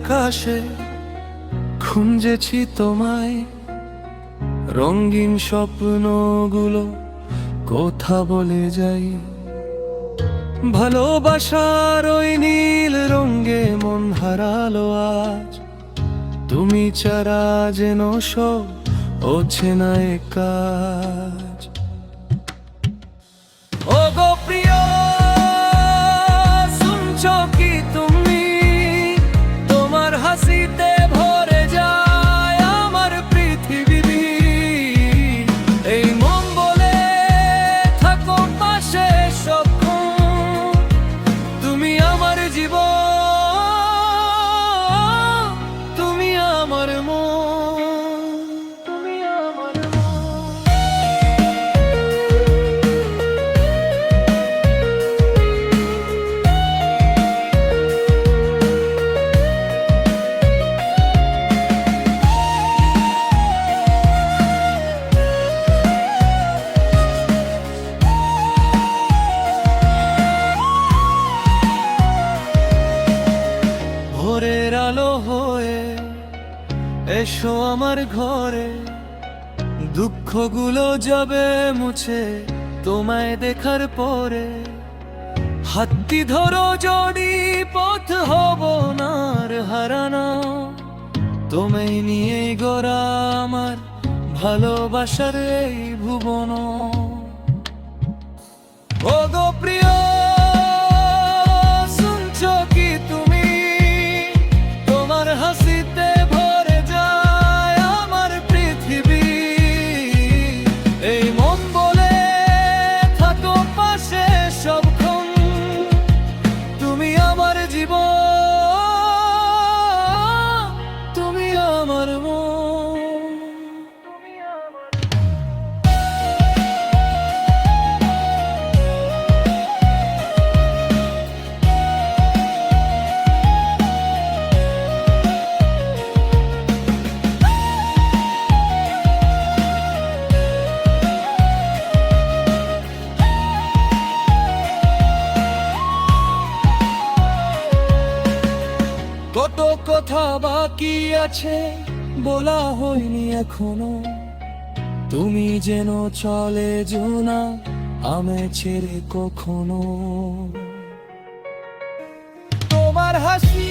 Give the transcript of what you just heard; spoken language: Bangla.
আকাশে খুঁজেছি তোমায়, রঙিন স্বপ্নগুলো কথা বলে যাই। ভালোবাসার ওই নীল রঙে মন হারালো আজ, তুমি ছাড়া যেন সব অচেনায় কাজ। ও গো প্রিয়, শুনছো কি তুমি? তোমার হাসিতে ভরে যায় আমার পৃথিবী। এই মন বলে থাকো পাশে সবক্ষণ, তুমি আমার জীবন, তুমি আমার মন, তুমি আমার মন। ভোরের আলো হয়ে এসো আমার ঘরে, দুঃখগুলো যাবে মুছে তোমায় দেখার পরে। হাতটি ধরো যদি পথ হব না আর হারানো, তোমায় নিয়ে গড়া আমার ভালোবাসার এই ভুবন। ও গো প্রিয়, শুনছো কি তুমি? তোমার হাসিতে ভরে যায় আমার পৃথিবী। এই মন বলে থাকো পাশে সবক্ষণ, তুমি আমার জীবন, তুমি আমার মন, তুমি আমার। কত কথা বাকি আছে বলা হয়নি এখনো, তুমি যেন চলে যেও না আমায় ছেড়ে কখনো। তোমার হাসি